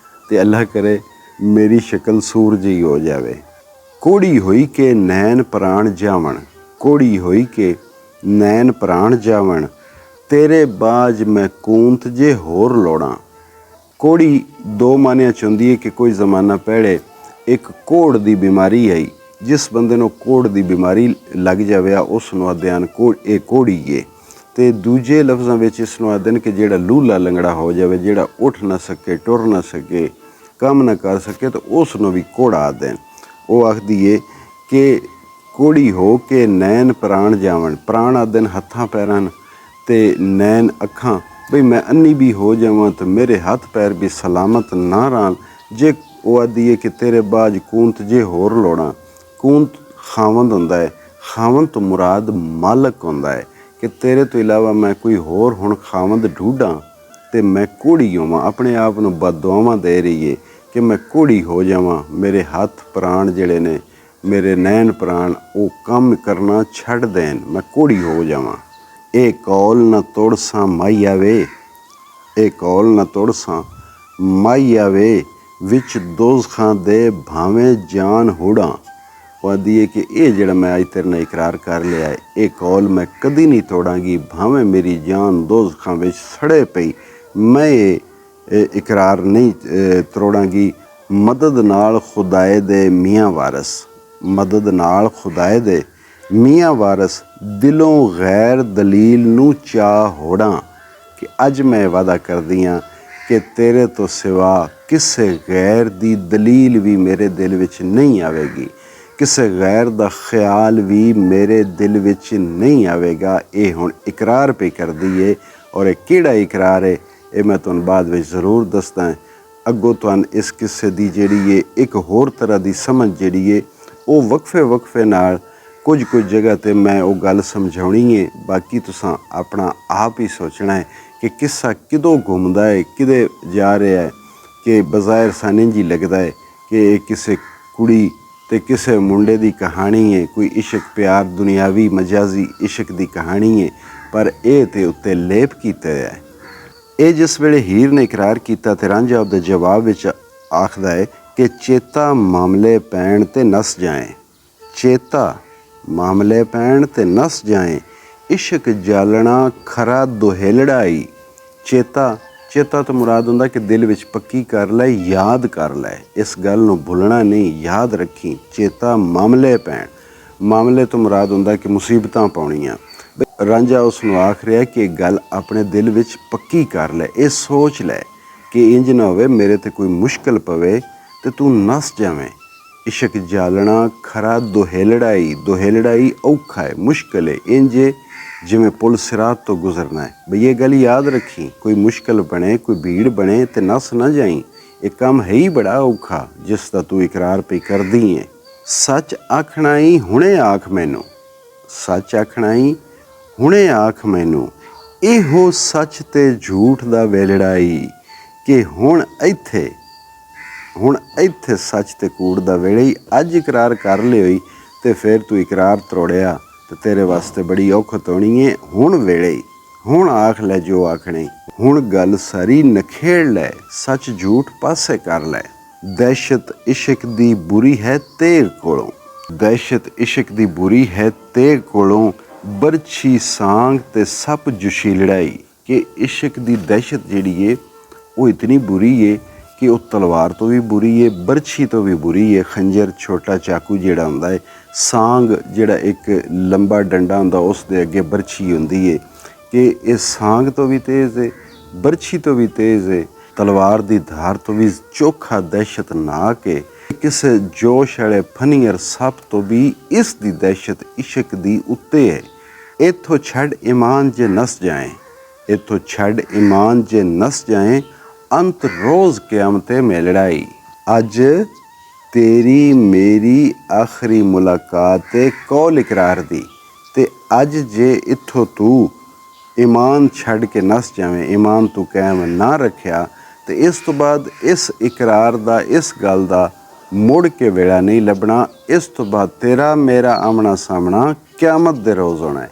ਤੇ ਅੱਲਾ ਕਰੇ ਮੇਰੀ ਸ਼ਕਲ ਸੂਰ ਜਿਹੀ ਹੋ ਜਾਵੇ। ਕੋੜੀ ਹੋਈ ਕਿ ਨੈਣ ਪ੍ਰਾਣ ਜਾਵਣ, ਕੋੜੀ ਹੋਈ ਕਿ ਨੈਣ ਪ੍ਰਾਣ ਜਾਵਣ, ਤੇਰੇ ਬਾਜ ਮੈਂ ਕੂੰਤ ਜੇ ਹੋਰ ਲੋੜਾਂ। ਕੋੜੀ ਦੋ ਮਾਨਿਆਂ 'ਚ ਹੁੰਦੀ ਹੈ ਕਿ ਕੋਈ ਜ਼ਮਾਨਾ ਪਹਿਲੇ ਇੱਕ ਕੋੜ ਦੀ ਬਿਮਾਰੀ ਆਈ। ਜਿਸ ਬੰਦੇ ਨੂੰ ਕੋੜ ਦੀ ਬਿਮਾਰੀ ਲੱਗ ਜਾਵੇ ਉਸ ਨੂੰ ਆਖਦੇ ਹਨ ਇਹ ਕੋੜੀ ਹੈ। ਤੇ ਦੂਜੇ ਲਫ਼ਜ਼ਾਂ ਵਿੱਚ ਇਸ ਨੂੰ ਆਖਦੇ ਨੇ ਕਿ ਜਿਹੜਾ ਲੂਲਾ ਲੰਗੜਾ ਹੋ ਜਾਵੇ, ਜਿਹੜਾ ਉੱਠ ਨਾ ਸਕੇ, ਟੁਰ ਨਾ ਸਕੇ, ਕੰਮ ਨਾ ਕਰ ਸਕੇ ਤਾਂ ਉਸ ਨੂੰ ਵੀ ਕੋੜਾ ਆਖਦੇ। ਉਹ ਆਖਦੀ ਏ ਕਿ ਕੋੜੀ ਹੋ ਕੇ ਨੈਣ ਪ੍ਰਾਣ ਜਾਵਣ। ਪ੍ਰਾਣ ਆਖਦੇ ਹੱਥਾਂ ਪੈਰਾਂ ਤੇ ਨੈਣ ਅੱਖਾਂ ਬਈ ਮੈਂ ਅੰਨੀ ਵੀ ਹੋ ਜਾਵਾਂ ਤੇ ਮੇਰੇ ਹੱਥ ਪੈਰ ਵੀ ਸਲਾਮਤ ਨਾ ਰਹਿਣ। ਜੇ ਉਹ ਆਦੀ ਹੈ ਕਿ ਤੇਰੇ ਬਾਜ ਕੂੰਤ ਜੇ ਹੋਰ ਲੋੜਾਂ, ਕੂੰਤ ਖਾਵੰਦ ਹੁੰਦਾ ਹੈ, ਖਾਵੰਦ ਤੋਂ ਮੁਰਾਦ ਮਾਲਕ ਹੁੰਦਾ ਹੈ ਕਿ ਤੇਰੇ ਤੋਂ ਇਲਾਵਾ ਮੈਂ ਕੋਈ ਹੋਰ ਹੁਣ ਖਾਵੰਦ ਢੂੰਢਾਂ ਤੇ ਮੈਂ ਕੋੜੀ ਹੋਵਾਂ। ਆਪਣੇ ਆਪ ਨੂੰ ਬਦਦੁਆਵਾਂ ਦੇ ਰਹੀ ਹੈ ਕਿ ਮੈਂ ਕੋੜੀ ਹੋ ਜਾਵਾਂ, ਮੇਰੇ ਹੱਥ ਪ੍ਰਾਣ ਜਿਹੜੇ ਨੇ, ਮੇਰੇ ਨੈਣ ਪ੍ਰਾਣ ਉਹ ਕੰਮ ਕਰਨਾ ਛੱਡ ਦੇਣ, ਮੈਂ ਕੋੜੀ ਹੋ ਜਾਵਾਂ। ਇਹ ਕੌਲ ਨਾ ਤੋੜਸਾਂ ਮਾਈ ਆਵੇ, ਇਹ ਕੌਲ ਨਾ ਤੋੜਸਾਂ ਮਾਈ ਆਵੇ, ਵਿੱਚ ਦੋਜ਼ਖਾਂ ਦੇ ਭਾਵੇਂ ਜਾਨ ਹੋੜਾਂ। ਉਹ ਆਦੀ ਹੈ ਕਿ ਇਹ ਜਿਹੜਾ ਮੈਂ ਅੱਜ ਤੇਰੇ ਨਾਲ ਇਕਰਾਰ ਕਰ ਲਿਆ ਹੈ, ਇਹ ਕੌਲ ਮੈਂ ਕਦੀ ਨਹੀਂ ਤੋੜਾਂਗੀ, ਭਾਵੇਂ ਮੇਰੀ ਜਾਨ ਦੋਜ਼ਖਾਂ ਵਿੱਚ ਸੜੇ ਪਈ, ਮੈਂ ਇਹ ਇਕਰਾਰ ਨਹੀਂ ਤੋੜਾਂਗੀ। ਮਦਦ ਨਾਲ ਖੁਦਾਏ ਦੇ ਮੀਆਂ ਵਾਰਸ, ਮਦਦ ਨਾਲ ਖੁਦਾਏ ਦੇ ਮੀਆਂ ਵਾਰਸ, ਦਿਲੋਂ ਗੈਰ ਦਲੀਲ ਨੂੰ ਚਾਹ ਹੋੜਾਂ। ਕਿ ਅੱਜ ਮੈਂ ਵਾਅਦਾ ਕਰਦੀ ਹਾਂ ਕਿ ਤੇਰੇ ਤੋਂ ਸਿਵਾ ਕਿਸੇ ਗੈਰ ਦੀ ਦਲੀਲ ਵੀ ਮੇਰੇ ਦਿਲ ਵਿੱਚ ਨਹੀਂ ਆਵੇਗੀ, ਕਿਸੇ ਗੈਰ ਦਾ ਖਿਆਲ ਵੀ ਮੇਰੇ ਦਿਲ ਵਿੱਚ ਨਹੀਂ ਆਵੇਗਾ। ਇਹ ਹੁਣ ਇਕਰਾਰ ਪਈ ਕਰਦੀ ਏ, ਔਰ ਇਹ ਕਿਹੜਾ ਇਕਰਾਰ ਹੈ ਇਹ ਮੈਂ ਤੁਹਾਨੂੰ ਬਾਅਦ ਵਿੱਚ ਜ਼ਰੂਰ ਦੱਸਦਾ। ਅੱਗੋਂ ਤੁਹਾਨੂੰ ਇਸ ਕਿੱਸੇ ਦੀ ਜਿਹੜੀ ਹੈ ਇੱਕ ਹੋਰ ਤਰ੍ਹਾਂ ਦੀ ਸਮਝ ਜਿਹੜੀ ਹੈ ਉਹ ਵਕਫੇ ਨਾਲ ਕੁਝ ਜਗ੍ਹਾ 'ਤੇ ਮੈਂ ਉਹ ਗੱਲ ਸਮਝਾਉਣੀ ਹੈ। ਬਾਕੀ ਤੁਸੀਂ ਆਪਣਾ ਆਪ ਹੀ ਸੋਚਣਾ ਹੈ ਕਿ ਕਿੱਸਾ ਕਿਦੋਂ ਘੁੰਮਦਾ ਹੈ, ਕਿਤੇ ਜਾ ਰਿਹਾ ਹੈ। ਕਿ ਬਜ਼ਾਹਿਰ ਸਾਨੂੰ ਜੀ ਲੱਗਦਾ ਹੈ ਕਿ ਇਹ ਕਿਸੇ ਕੁੜੀ ਤੇ ਕਿਸੇ ਮੁੰਡੇ ਦੀ ਕਹਾਣੀ ਹੈ, ਕੋਈ ਇਸ਼ਕ ਪਿਆਰ ਦੁਨਿਆਵੀ ਮਜਾਜ਼ੀ ਇਸ਼ਕ ਦੀ ਕਹਾਣੀ ਹੈ, ਪਰ ਇਹ ਤੇ ਉੱਤੇ ਲੇਪ ਕੀਤਾ ਹੈ। ਇਹ ਜਿਸ ਵੇਲੇ ਹੀਰ ਨੇ ਇਕਰਾਰ ਕੀਤਾ ਤੇ ਰਾਂਝਾ ਉਹਦੇ ਜਵਾਬ ਵਿੱਚ ਆਖਦਾ ਹੈ ਕਿ ਚੇਤਾ ਮਾਮਲੇ ਪੈਣ ਤੇ ਨਸ ਜਾਏ, ਚੇਤਾ ਮਾਮਲੇ ਪੈਣ ਤੇ ਨਸ ਜਾਏ, ਇਸ਼ਕ ਜਾਲਣਾ ਖਰਾ ਦੁਹੇਲੜਾਈ। ਚੇਤਾ ਤੋਂ ਮੁਰਾਦ ਹੁੰਦਾ ਕਿ ਦਿਲ ਵਿੱਚ ਪੱਕੀ ਕਰ ਲੈ, ਯਾਦ ਕਰ ਲੈ, ਇਸ ਗੱਲ ਨੂੰ ਭੁੱਲਣਾ ਨਹੀਂ, ਯਾਦ ਰੱਖੀ। ਚੇਤਾ ਮਾਮਲੇ ਪੈਣ, ਮਾਮਲੇ ਤੋਂ ਮੁਰਾਦ ਹੁੰਦਾ ਕਿ ਮੁਸੀਬਤਾਂ ਪਾਉਣੀਆਂ। ਰਾਂਝਾ ਉਸ ਨੂੰ ਆਖ ਰਿਹਾ ਕਿ ਇਹ ਗੱਲ ਆਪਣੇ ਦਿਲ ਵਿੱਚ ਪੱਕੀ ਕਰ ਲੈ, ਇਹ ਸੋਚ ਲੈ ਕਿ ਇੰਜ ਨਾ ਹੋਵੇ ਮੇਰੇ ਤੇ ਕੋਈ ਮੁਸ਼ਕਿਲ ਪਵੇ ਤੇ ਤੂੰ ਨਸ ਜਾਵੇਂ। ਇਸ਼ਕ ਜਾਲਣਾ ਖਰਾ ਦੁਹੇਲੜਾਈ, ਦੁਹੇਲੜਾਈ ਔਖਾ ਹੈ, ਮੁਸ਼ਕਿਲ ਹੈ, ਇੰਜ ਜਿਵੇਂ ਪੁਲ ਸਿਰਾਤ ਤੋਂ ਗੁਜ਼ਰਨਾ ਹੈ। ਬਈ ਇਹ ਗੱਲ ਯਾਦ ਰੱਖੀ, ਕੋਈ ਮੁਸ਼ਕਿਲ ਬਣੇ, ਕੋਈ ਭੀੜ ਬਣੇ ਤੇ ਨਸ ਨਾ ਜਾਈ। ਇਹ ਕੰਮ ਹੈ ਹੀ ਬੜਾ ਔਖਾ ਜਿਸ ਦਾ ਤੂੰ ਇਕਰਾਰ ਪਈ ਕਰਦੀ ਹੈ। ਸੱਚ ਆਖਣਾ ਹੀ ਹੁਣੇ ਆਖ ਮੈਨੂੰ, ਸੱਚ ਆਖਣਾ ਹੀ ਹੁਣੇ ਆਖ ਮੈਨੂੰ, ਇਹੋ ਸੱਚ ਤੇ ਝੂਠ ਦਾ ਵੇਲੜਾਈ। ਕਿ ਹੁਣ ਇੱਥੇ ਸੱਚ ਤੇ ਕੂੜ ਦਾ ਵੇਲੇ ਹੀ। ਅੱਜ ਇਕਰਾਰ ਕਰ ਲਿਓਈ ਤੇ ਫਿਰ ਤੂੰ ਇਕਰਾਰ ਤਰੋੜਿਆ ਤੇ ਤੇਰੇ ਵਾਸਤੇ ਬੜੀ ਔਖਤ ਹੋਣੀ ਹੈ। ਹੁਣ ਵੇਲੇ ਹੀ, ਹੁਣ ਆਖ ਲੈ ਜੋ ਆਖਣੀ, ਹੁਣ ਗੱਲ ਸਾਰੀ ਨਖੇੜ ਲੈ, ਸੱਚ ਝੂਠ ਪਾਸੇ ਕਰ ਲੈ। ਦਹਿਸ਼ਤ ਇਸ਼ਕ ਦੀ ਬੁਰੀ ਹੈ ਤੇਗ ਕੋਲੋਂ, ਦਹਿਸ਼ਤ ਇਸ਼ਕ ਦੀ ਬੁਰੀ ਹੈ ਤੇਗ ਕੋਲੋਂ, ਬਰਛੀ ਸਾਂਗ ਤੇ ਸੱਪ ਜੁਸ਼ੀਲੜਾਈ। ਕਿ ਇਸ਼ਕ ਦੀ ਦਹਿਸ਼ਤ ਜਿਹੜੀ ਏ ਉਹ ਇਤਨੀ ਬੁਰੀ ਏ ਕਿ ਉਹ ਤਲਵਾਰ ਤੋਂ ਵੀ ਬੁਰੀ ਏ, ਬਰਛੀ ਤੋਂ ਵੀ ਬੁਰੀ ਏ। ਖੰਜਰ ਛੋਟਾ ਚਾਕੂ ਜਿਹੜਾ ਹੁੰਦਾ ਹੈ, ਸਾਂਗ ਜਿਹੜਾ ਇੱਕ ਲੰਬਾ ਡੰਡਾ ਹੁੰਦਾ ਉਸ ਦੇ ਅੱਗੇ ਬਰਛੀ ਹੁੰਦੀ ਏ, ਕਿ ਇਹ ਸਾਂਗ ਤੋਂ ਵੀ ਤੇਜ਼ ਏ, ਬਰਛੀ ਤੋਂ ਵੀ ਤੇਜ਼ ਏ, ਤਲਵਾਰ ਦੀ ਧਾਰ ਤੋਂ ਵੀ ਚੋਖਾ ਦਹਿਸ਼ਤਨਾਕ ਏ। ਕਿਸੇ ਜੋਸ਼ ਵਾਲੇ ਫਨੀਅਰ ਸੱਪ ਤੋਂ ਵੀ ਇਸ ਦੀ ਦਹਿਸ਼ਤ ਇਸ਼ਕ ਦੀ ਉੱਤੇ ਹੈ। ਇੱਥੋਂ ਛੱਡ ਈਮਾਨ ਜੇ ਨਸ ਜਾਏ, ਇੱਥੋਂ ਛੱਡ ਈਮਾਨ ਜੇ ਨਸ ਜਾਏ, ਅੰਤ ਰੋਜ਼ ਕਿਆਮਤੇ ਮੇ ਲੜਾਈ। ਅੱਜ ਤੇਰੀ ਮੇਰੀ ਆਖਰੀ ਮੁਲਾਕਾਤ ਏ ਕੌਲ ਇਕਰਾਰ ਦੀ, ਤੇ ਅੱਜ ਜੇ ਇੱਥੋਂ ਤੂੰ ਈਮਾਨ ਛੱਡ ਕੇ ਨਸ ਜਾਵੇਂ, ਈਮਾਨ ਤੂੰ ਕਾਇਮ ਨਾ ਰੱਖਿਆ, ਤੇ ਇਸ ਤੋਂ ਬਾਅਦ ਇਸ ਇਕਰਾਰ ਦਾ, ਇਸ ਗੱਲ ਦਾ ਮੁੜ ਕੇ ਵੇਲਾ ਨਹੀਂ ਲੱਭਣਾ। ਇਸ ਤੋਂ ਬਾਅਦ ਤੇਰਾ ਮੇਰਾ ਆਮਣਾ ਸਾਹਮਣਾ ਕਿਆਮਤ ਦੇ ਰੋਜ਼ ਹੋਣਾ ਹੈ।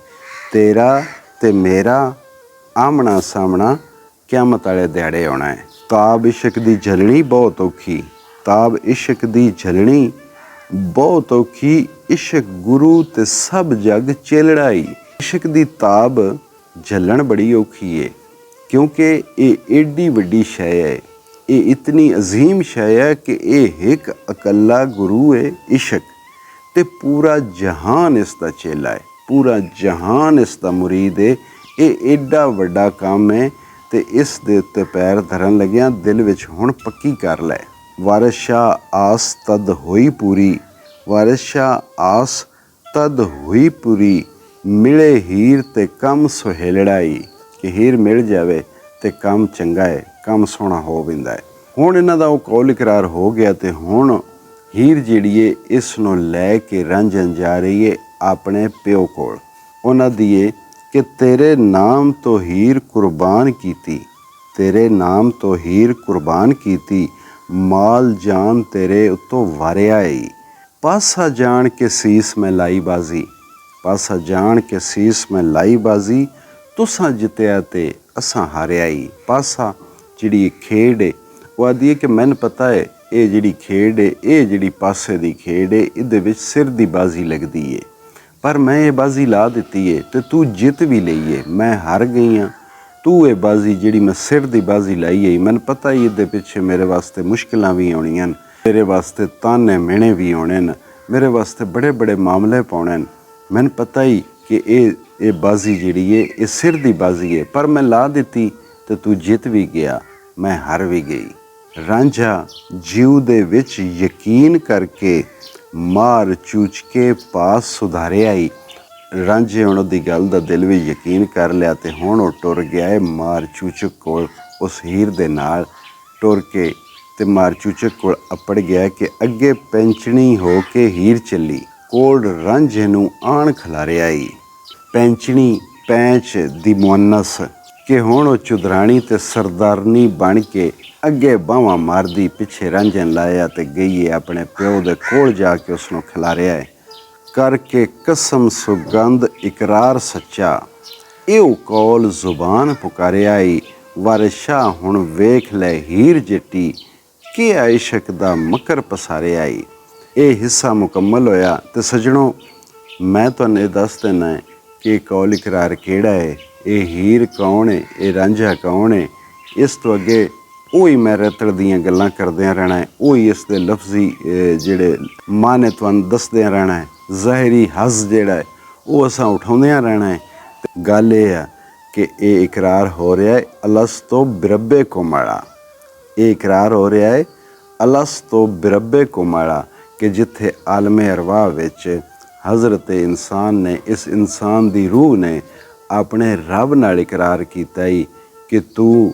ਤੇਰਾ ਤੇ ਮੇਰਾ ਆਮਣਾ ਸਾਹਮਣਾ ਕਿਆਮਤ ਵਾਲੇ ਦਿਹਾੜੇ ਆਉਣਾ ਹੈ। ਤਾਬ ਇਸ਼ਕ ਦੀ ਝਲਣੀ ਬਹੁਤ ਔਖੀ, ਤਾਬ ਇਸ਼ਕ ਦੀ ਝਲਣੀ ਬਹੁਤ ਔਖੀ, ਇਸ਼ਕ ਗੁਰੂ ਤੇ ਸਭ ਜਗ ਚੇਲੜਾਈ। ਇਸ਼ਕ ਦੀ ਤਾਬ ਝੱਲਣ ਬੜੀ ਔਖੀ ਹੈ, ਕਿਉਂਕਿ ਇਹ ਏਡੀ ਵੱਡੀ ਸ਼ੈ ਹੈ, ਇਹ ਇਤਨੀ ਅਜ਼ੀਮ ਸ਼ੈ ਹੈ ਕਿ ਇਹ ਇੱਕ ਇਕੱਲਾ ਗੁਰੂ ਹੈ ਇਸ਼ਕ, ਤੇ ਪੂਰਾ ਜਹਾਨ ਇਸ ਦਾ ਚੇਲਾ ਹੈ, ਪੂਰਾ ਜਹਾਨ ਇਸ ਦਾ ਮੁਰੀਦ ਹੈ। ਇਹ ਏਡਾ ਵੱਡਾ ਕੰਮ ਹੈ ਤੇ ਇਸ ਦੇ ਉੱਤੇ ਪੈਰ ਧਰਨ ਲੱਗਿਆ ਦਿਲ ਵਿੱਚ ਹੁਣ ਪੱਕੀ ਕਰ ਲੈ। ਵਾਰਿਸ ਸ਼ਾਹ ਆਸ ਤਦ ਹੋਈ ਪੂਰੀ, ਵਾਰਿਸ ਸ਼ਾਹ ਆਸ ਤਦ ਹੋਈ ਪੂਰੀ, ਮਿਲੇ ਹੀਰ ਤੇ ਕੰਮ ਸੁਹੇਲੜਾਈ। ਕਿ ਹੀਰ ਮਿਲ ਜਾਵੇ ਤੇ ਕੰਮ ਚੰਗਾ ਹੈ, ਕੰਮ ਸੋਹਣਾ ਹੋ ਪੈਂਦਾ ਹੈ। ਹੁਣ ਇਹਨਾਂ ਦਾ ਉਹ ਕੌਲ ਇਕਰਾਰ ਹੋ ਗਿਆ ਤੇ ਹੁਣ ਹੀਰ ਜਿਹੜੀ ਏ ਇਸ ਨੂੰ ਲੈ ਕੇ ਰਾਂਝਣ ਜਾ ਰਹੀ ਏ ਆਪਣੇ ਪਿਓ ਕੋਲ। ਉਹਨਾਂ ਦੀ ਏ ਕਿ ਤੇਰੇ ਨਾਮ ਤੋਂ ਹੀਰ ਕੁਰਬਾਨ ਕੀਤੀ, ਤੇਰੇ ਨਾਮ ਤੋਂ ਹੀਰ ਕੁਰਬਾਨ ਕੀਤੀ, ਮਾਲ ਜਾਨ ਤੇਰੇ ਉੱਤੋਂ ਵਾਰਿਆ ਈ। ਪਾਸਾ ਜਾਣ ਕੇ ਸੀਸ ਮੈਂ ਲਾਈ ਬਾਜ਼ੀ, ਪਾਸਾ ਜਾਣ ਕੇ ਸੀਸ ਮੈਂ ਲਾਈ ਬਾਜ਼ੀ, ਤੁਸਾਂ ਜਿੱਤਿਆ ਤੇ ਅਸਾਂ ਹਾਰਿਆ ਈ। ਪਾਸਾ ਜਿਹੜੀ ਖੇਡ ਏ ਉਹ ਆਦੀ ਹੈ ਕਿ ਮੈਨੂੰ ਪਤਾ ਹੈ ਇਹ ਜਿਹੜੀ ਖੇਡ ਏ, ਇਹ ਜਿਹੜੀ ਪਾਸੇ ਦੀ ਖੇਡ ਏ, ਇਹਦੇ ਵਿੱਚ ਸਿਰ ਦੀ ਬਾਜ਼ੀ ਲੱਗਦੀ ਏ, ਪਰ ਮੈਂ ਇਹ ਬਾਜ਼ੀ ਲਾ ਦਿੱਤੀ ਏ ਤੇ ਤੂੰ ਜਿੱਤ ਵੀ ਲਈ ਏ, ਮੈਂ ਹਾਰ ਗਈ ਹਾਂ। ਤੂੰ ਇਹ ਬਾਜ਼ੀ ਜਿਹੜੀ ਮੈਂ ਸਿਰ ਦੀ ਬਾਜ਼ੀ ਲਾਈ ਏ, ਮੈਨੂੰ ਪਤਾ ਹੀ ਇਹਦੇ ਪਿੱਛੇ ਮੇਰੇ ਵਾਸਤੇ ਮੁਸ਼ਕਿਲਾਂ ਵੀ ਆਉਣੀਆਂ, ਮੇਰੇ ਵਾਸਤੇ ਤਾਨੇ ਮਿਹਣੇ ਵੀ ਆਉਣੇ ਨੇ, ਮੇਰੇ ਵਾਸਤੇ ਬੜੇ ਬੜੇ ਮਾਮਲੇ ਪਾਉਣੇ ਨੇ। ਮੈਨੂੰ ਪਤਾ ਹੀ ਕਿ ਇਹ ਬਾਜ਼ੀ ਜਿਹੜੀ ਏ ਇਹ ਸਿਰ ਦੀ ਬਾਜ਼ੀ ਏ, ਪਰ ਮੈਂ ਲਾ ਦਿੱਤੀ ਤੇ ਤੂੰ ਜਿੱਤ ਵੀ ਗਿਆ, ਮੈਂ ਹਾਰ ਵੀ ਗਈ। ਰਾਂਝਾ ਜੀਵ ਦੇ ਵਿੱਚ ਯਕੀਨ ਕਰਕੇ ਮਾਰ ਚੂਚ ਕੇ ਪਾਸ ਸੁਧਾਰਿਆ ਈ। ਰਾਂਝੇ ਹੁਣ ਉਹਦੀ ਗੱਲ ਦਾ ਦਿਲ ਵਿੱਚ ਯਕੀਨ ਕਰ ਲਿਆ ਤੇ ਹੁਣ ਉਹ ਟੁਰ ਗਿਆ ਹੈ ਮਾਰ ਚੂਚਕ ਕੋਲ, ਉਸ ਹੀਰ ਦੇ ਨਾਲ ਟੁਰ ਕੇ ਤੇ ਮਾਰ ਚੂਚਕ ਕੋਲ ਅੱਪੜ ਗਿਆ ਕਿ ਅੱਗੇ ਪੈਂਚਣੀ ਹੋ ਕੇ ਹੀਰ ਚੱਲੀ, ਕੋਲ ਰਾਂਝੇ ਨੂੰ ਆਣ ਖਿਲਾਰਿਆ ਈ। ਪੈਂਚਣੀ ਪੈਂਚ ਦੀ ਮੁਅੰਨਸ ਕਿ ਹੁਣ ਉਹ ਚੁਦਰਾਣੀ ਤੇ ਸਰਦਾਰਨੀ ਬਣ ਕੇ ਅੱਗੇ ਬਾਹਾਂ ਮਾਰਦੀ ਪਿੱਛੇ ਰਾਂਝਣ ਲਾਇਆ ਤੇ ਗਈ ਹੈ ਆਪਣੇ ਪਿਓ ਦੇ ਕੋਲ ਜਾ ਕੇ ਉਸ ਨੂੰ ਖਿਲਾਰਿਆ ਹੈ। ਕਰਕੇ ਕਸਮ ਸੁਗੰਧ ਇਕਰਾਰ ਸੱਚਾ, ਇਹੋ ਕੌਲ ਜ਼ੁਬਾਨ ਪੁਕਾਰਿਆ ਈ। ਵਾਰਿਸ ਸ਼ਾਹ ਹੁਣ ਵੇਖ ਲੈ ਹੀਰ ਜੱਟੀ, ਕਿ ਇਸ਼ਕ ਦਾ ਮਕਰ ਪਸਾਰਿਆ ਈ। ਇਹ ਹਿੱਸਾ ਮੁਕੰਮਲ ਹੋਇਆ ਤੇ ਸੱਜਣੋ ਮੈਂ ਤੁਹਾਨੂੰ ਇਹ ਦੱਸ ਦੇਣਾ ਹੈ ਕਿ ਕੌਲ ਇਕਰਾਰ ਕਿਹੜਾ ਹੈ, ਇਹ ਹੀਰ ਕੌਣ ਹੈ, ਇਹ ਰਾਂਝਾ ਕੌਣ ਹੈ। ਇਸ ਤੋਂ ਅੱਗੇ ਉਹੀ ਮੈਂ ਰਤੜ ਦੀਆਂ ਗੱਲਾਂ ਕਰਦਿਆਂ ਰਹਿਣਾ ਹੈ, ਉਹੀ ਇਸ ਦੇ ਲਫ਼ਜ਼ੀ ਜਿਹੜੇ ਮਾਨੇ ਤੁਹਾਨੂੰ ਦੱਸਦਿਆਂ ਰਹਿਣਾ ਹੈ, ਜ਼ਾਹਿਰੀ ਹੱਸ ਜਿਹੜਾ ਹੈ ਉਹ ਅਸਾਂ ਉਠਾਉਂਦਿਆਂ ਰਹਿਣਾ ਹੈ। ਤੇ ਗੱਲ ਇਹ ਆ ਕਿ ਇਹ ਇਕਰਾਰ ਹੋ ਰਿਹਾ ਹੈ ਅਲਸਤੋ ਬਿਰੱਬੇ ਕੋ ਮਾੜਾ, ਇਹ ਇਕਰਾਰ ਹੋ ਰਿਹਾ ਹੈ ਅਲਸਤੋ ਬਿਰੱਬੇ ਕੋ ਮਾੜਾ, ਕਿ ਜਿੱਥੇ ਆਲਮੇ ਅਰਵਾਹ ਵਿੱਚ ਹਜ਼ਰਤ ਇਨਸਾਨ ਨੇ, ਇਸ ਇਨਸਾਨ ਦੀ ਰੂਹ ਨੇ ਆਪਣੇ ਰੱਬ ਨਾਲ ਇਕਰਾਰ ਕੀਤਾ ਹੀ ਕਿ ਤੂੰ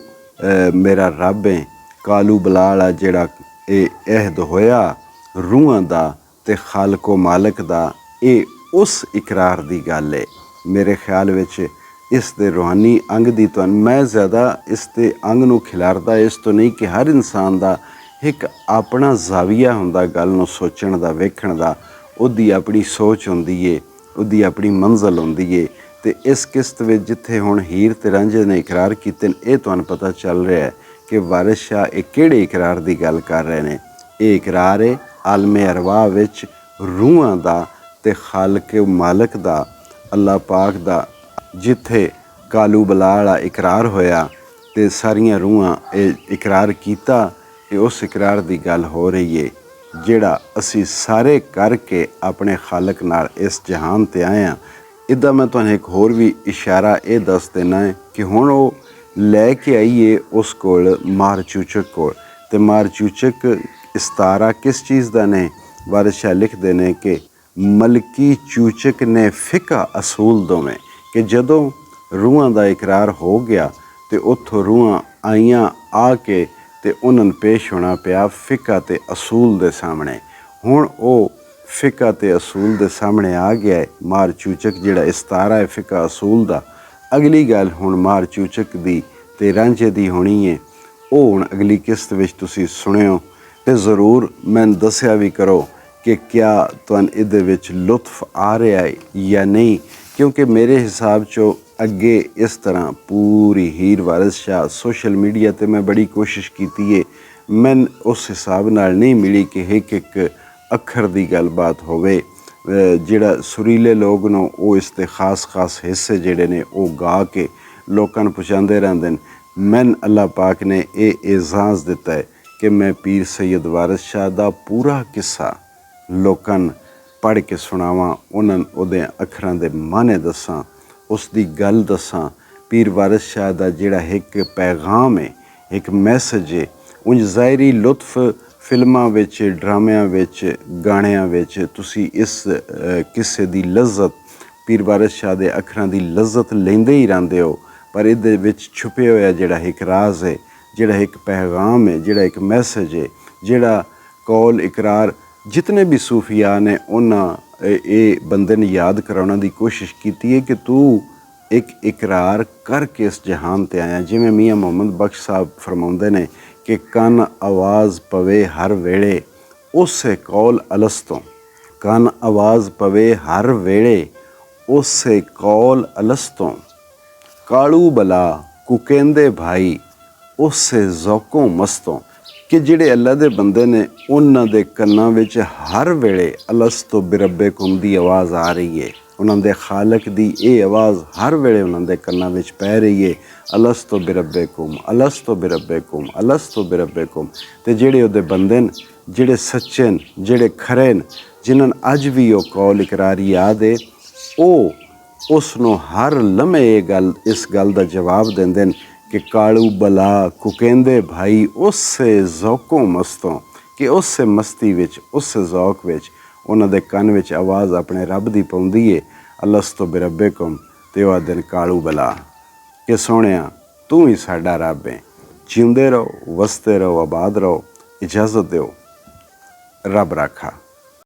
ਮੇਰਾ ਰੱਬ ਹੈ। ਕਾਲੂ ਬਲਾਲ ਜਿਹੜਾ ਇਹ ਅਹਿਦ ਹੋਇਆ ਰੂਹਾਂ ਦਾ ਤੇ ਖਾਲਕੋ ਮਾਲਕ ਦਾ, ਇਹ ਉਸ ਇਕਰਾਰ ਦੀ ਗੱਲ ਹੈ। ਮੇਰੇ ਖਿਆਲ ਵਿੱਚ ਇਸ ਦੇ ਰੂਹਾਨੀ ਅੰਗ ਦੀ ਤੁਹਾਨੂੰ ਮੈਂ ਜ਼ਿਆਦਾ ਇਸ ਦੇ ਅੰਗ ਨੂੰ ਖਿਲਾਰਦਾ ਇਸ ਤੋਂ ਨਹੀਂ ਕਿ ਹਰ ਇਨਸਾਨ ਦਾ ਇੱਕ ਆਪਣਾ ਜ਼ਾਵੀਆ ਹੁੰਦਾ ਗੱਲ ਨੂੰ ਸੋਚਣ ਦਾ, ਵੇਖਣ ਦਾ, ਉਹਦੀ ਆਪਣੀ ਸੋਚ ਹੁੰਦੀ ਏ, ਉਹਦੀ ਆਪਣੀ ਮੰਜ਼ਿਲ ਹੁੰਦੀ ਏ। ਤੇ ਇਸ ਕਿਸ਼ਤ ਵਿੱਚ ਜਿੱਥੇ ਹੁਣ ਹੀਰ ਤੇ ਰਾਂਝੇ ਨੇ ਇਕਰਾਰ ਕੀਤੇ ਨੇ, ਇਹ ਤੁਹਾਨੂੰ ਪਤਾ ਚੱਲ ਰਿਹਾ ਹੈ ਕਿ ਵਾਰਿਸ ਸ਼ਾਹ ਇਹ ਕਿਹੜੇ ਇਕਰਾਰ ਦੀ ਗੱਲ ਕਰ ਰਹੇ ਨੇ। ਇਹ ਇਕਰਾਰ ਹੈ ਆਲਮੇ ਅਰਵਾਹ ਵਿੱਚ ਰੂਹਾਂ ਦਾ ਤੇ ਖਾਲਕ ਮਾਲਕ ਦਾ, ਅੱਲਾਹ ਪਾਕ ਦਾ। ਜਿੱਥੇ ਕਾਲੂ ਬਲਾ ਵਾਲਾ ਇਕਰਾਰ ਹੋਇਆ ਤੇ ਸਾਰੀਆਂ ਰੂਹਾਂ ਇਹ ਇਕਰਾਰ ਕੀਤਾ, ਇਹ ਉਸ ਇਕਰਾਰ ਦੀ ਗੱਲ ਹੋ ਰਹੀ ਹੈ ਜਿਹੜਾ ਅਸੀਂ ਸਾਰੇ ਕਰਕੇ ਆਪਣੇ ਖਾਲਕ ਨਾਲ ਇਸ ਜਹਾਨ ਤੇ ਆਏ ਹਾਂ। ਇੱਦਾਂ ਮੈਂ ਤੁਹਾਨੂੰ ਇੱਕ ਹੋਰ ਵੀ ਇਸ਼ਾਰਾ ਇਹ ਦੱਸ ਦੇਣਾ ਹੈ ਕਿ ਹੁਣ ਉਹ ਲੈ ਕੇ ਆਈਏ ਉਸ ਕੋਲ ਮਾਰ ਚੂਚਕ ਕੋਲ, ਤੇ ਮਾਰ ਚੂਚਕ ਇਸਤਾਰਾ ਕਿਸ ਚੀਜ਼ ਦਾ ਨੇ? ਵਾਰਿਸ ਸ਼ਾਹ ਲਿਖਦੇ ਨੇ ਕਿ ਮਲਕੀ ਚੂਚਕ ਨੇ ਫਿਕਾ ਅਸੂਲ ਦੋਵੇਂ, ਕਿ ਜਦੋਂ ਰੂਹਾਂ ਦਾ ਇਕਰਾਰ ਹੋ ਗਿਆ ਤੇ ਉੱਥੋਂ ਰੂਹਾਂ ਆਈਆਂ ਆ ਕੇ ਤੇ ਉਹਨਾਂ ਨੂੰ ਪੇਸ਼ ਹੋਣਾ ਪਿਆ ਫਿਕਾ ਤੇ ਅਸੂਲ ਦੇ ਸਾਹਮਣੇ। ਹੁਣ ਉਹ ਫਿਕਾ ਤੇ ਅਸੂਲ ਦੇ ਸਾਹਮਣੇ ਆ ਗਿਆ ਹੈ ਮਾਰ ਚੂਚਕ ਜਿਹੜਾ ਇਸਤਾਰਾ ਹੈ ਫਿਕਾ ਅਸੂਲ ਦਾ। ਅਗਲੀ ਗੱਲ ਹੁਣ ਮਾਰ ਚੂਚਕ ਦੀ ਤੇ ਰਾਂਝੇ ਦੀ ਹੋਣੀ ਹੈ, ਉਹ ਹੁਣ ਅਗਲੀ ਕਿਸ਼ਤ ਵਿੱਚ ਤੁਸੀਂ ਸੁਣਿਓ ਤੇ ਜ਼ਰੂਰ ਮੈਨੂੰ ਦੱਸਿਆ ਵੀ ਕਰੋ ਕਿ ਕਿਆ ਤੁਹਾਨੂੰ ਇਹਦੇ ਵਿੱਚ ਲੁਤਫ ਆ ਰਿਹਾ ਹੈ ਜਾਂ ਨਹੀਂ, ਕਿਉਂਕਿ ਮੇਰੇ ਹਿਸਾਬ 'ਚੋਂ ਅੱਗੇ ਇਸ ਤਰ੍ਹਾਂ ਪੂਰੀ ਹੀਰ ਵਾਰਿਸ ਸ਼ਾਹ ਸੋਸ਼ਲ ਮੀਡੀਆ 'ਤੇ ਮੈਂ ਬੜੀ ਕੋਸ਼ਿਸ਼ ਕੀਤੀ ਹੈ, ਮੈਨੂੰ ਉਸ ਹਿਸਾਬ ਨਾਲ ਨਹੀਂ ਮਿਲੀ ਕਿ ਇੱਕ ਅੱਖਰ ਦੀ ਗੱਲਬਾਤ ਹੋਵੇ। ਜਿਹੜਾ ਸੁਰੀਲੇ ਲੋਕ ਨੂੰ ਉਹ ਇਸ ਦੇ ਖਾਸ ਹਿੱਸੇ ਜਿਹੜੇ ਨੇ ਉਹ ਗਾ ਕੇ ਲੋਕਾਂ ਨੂੰ ਪਹੁੰਚਾਉਂਦੇ ਰਹਿੰਦੇ ਨੇ। ਮੈਨੂੰ ਅੱਲਾਹ ਪਾਕ ਨੇ ਇਹ ਇਜ਼ਾਜ਼ ਦਿੱਤਾ ਹੈ ਕਿ ਮੈਂ ਪੀਰ ਸੈਯਦ ਵਾਰਿਸ ਸ਼ਾਹ ਦਾ ਪੂਰਾ ਕਿੱਸਾ ਲੋਕਾਂ ਨੂੰ ਪੜ੍ਹ ਕੇ ਸੁਣਾਵਾਂ, ਉਹਨਾਂ ਨੂੰ ਉਹਦੇ ਅੱਖਰਾਂ ਦੇ ਮਾਨੇ ਦੱਸਾਂ, ਉਸ ਦੀ ਗੱਲ ਦੱਸਾਂ। ਪੀਰ ਵਾਰਿਸ ਸ਼ਾਹ ਦਾ ਜਿਹੜਾ ਇੱਕ ਪੈਗਾਮ ਹੈ, ਇੱਕ ਮੈਸੇਜ ਹੈ, ਉਂਝ ਜ਼ਾਹਿਰੀ ਲੁਤਫ ਫਿਲਮਾਂ ਵਿੱਚ, ਡਰਾਮਿਆਂ ਵਿੱਚ, ਗਾਣਿਆਂ ਵਿੱਚ ਤੁਸੀਂ ਇਸ ਕਿੱਸੇ ਦੀ ਲਜ਼ਤ, ਪੀਰ ਵਾਰਿਸ ਸ਼ਾਹ ਦੇ ਅੱਖਰਾਂ ਦੀ ਲਜ਼ਤ ਲੈਂਦੇ ਹੀ ਰਹਿੰਦੇ ਹੋ, ਪਰ ਇਹਦੇ ਵਿੱਚ ਛੁਪੇ ਹੋਇਆ ਜਿਹੜਾ ਇੱਕ ਰਾਜ਼ ਹੈ, ਜਿਹੜਾ ਇੱਕ ਪੈਗਾਮ ਹੈ, ਜਿਹੜਾ ਇੱਕ ਮੈਸੇਜ ਹੈ, ਜਿਹੜਾ ਕੌਲ ਇਕਰਾਰ ਜਿਤਨੇ ਵੀ ਸੂਫੀਆ ਨੇ ਉਹਨਾਂ ਇਹ ਬੰਦੇ ਨੂੰ ਯਾਦ ਕਰਾਉਣ ਦੀ ਕੋਸ਼ਿਸ਼ ਕੀਤੀ ਹੈ ਕਿ ਤੂੰ ਇੱਕ ਇਕਰਾਰ ਕਰਕੇ ਇਸ ਜਹਾਨ ਤੇ ਆਇਆ। ਜਿਵੇਂ ਮੀਆਂ ਮੁਹੰਮਦ ਬਖਸ਼ ਸਾਹਿਬ ਫਰਮਾਉਂਦੇ ਨੇ ਕਿ ਕੰਨ ਆਵਾਜ਼ ਪਵੇ ਹਰ ਵੇਲੇ ਉਸੇ ਕੌਲ ਅਲਸ ਤੋਂ, ਕੰਨ ਆਵਾਜ਼ ਪਵੇ ਹਰ ਵੇਲੇ ਉਸੇ ਕੌਲ ਅਲਸ ਤੋਂ, ਕਾਲੂ ਬਲਾ ਕੁਕੈਂਦੇ ਭਾਈ ਉਸੇ ਜ਼ੌਕੋਂ ਮਸਤੋਂ। ਕਿ ਜਿਹੜੇ ਅੱਲਾ ਦੇ ਬੰਦੇ ਨੇ ਉਹਨਾਂ ਦੇ ਕੰਨਾਂ ਵਿੱਚ ਹਰ ਵੇਲੇ ਅਲਸ ਤੋਂ ਬਿਰੱਬੇ ਕੁਮ ਦੀ ਆਵਾਜ਼ ਆ ਰਹੀ ਹੈ, ਉਹਨਾਂ ਦੇ ਖਾਲਕ ਦੀ ਇਹ ਆਵਾਜ਼ ਹਰ ਵੇਲੇ ਉਹਨਾਂ ਦੇ ਕੰਨਾਂ ਵਿੱਚ ਪੈ ਰਹੀ ਹੈ, ਅਲਸ ਤੋਂ ਬਿਰੱਬੇ ਕੁਮ, ਅਲਸ ਤੋਂ ਬਿਰੱਬੇ ਕੁਮ, ਅਲਸ ਤੋਂ ਬਿਰੱਬੇ ਕੁਮ। ਅਤੇ ਜਿਹੜੇ ਉਹਦੇ ਬੰਦੇ ਨੇ, ਜਿਹੜੇ ਸੱਚੇ ਨੇ, ਜਿਹੜੇ ਖਰੇ ਨੇ, ਜਿਨ੍ਹਾਂ ਨੂੰ ਅੱਜ ਵੀ ਉਹ ਕੌਲ ਇਕਰਾਰ ਯਾਦ ਹੈ, ਉਹ ਉਸ ਨੂੰ ਹਰ ਲਮੇ ਇਸ ਗੱਲ ਦਾ ਜਵਾਬ ਦਿੰਦੇ ਨੇ ਕਿ ਕਾਲੂ ਬਲਾ ਕੁਕੈਂਦੇ ਭਾਈ ਉਸੇ ਜ਼ੌਕੋਂ ਮਸਤੋਂ, ਕਿ ਉਸੇ ਮਸਤੀ ਵਿੱਚ, ਉਸੇ ਜ਼ੌਕ ਵਿੱਚ ਉਹਨਾਂ ਦੇ ਕੰਨ ਵਿੱਚ ਆਵਾਜ਼ ਆਪਣੇ ਰੱਬ ਦੀ ਪਾਉਂਦੀ ਹੈ, ਅਲਸ ਤੋਂ ਬਿਰੱਬੇ ਕੁਮ। ਅਤੇ ਉਹ ਆਖਦੇ ਨੇ ਕਾਲੂ ਬਲਾ ਕਿ ਸੋਹਣਿਆ ਤੂੰ ਹੀ ਸਾਡਾ ਰੱਬ ਹੈ। ਜਿਉਂਦੇ ਰਹੋ, ਵਸਦੇ ਰਹੋ, ਆਬਾਦ ਰਹੋ। ਇਜਾਜ਼ਤ ਦਿਓ, ਰੱਬ ਰਾਖਾ।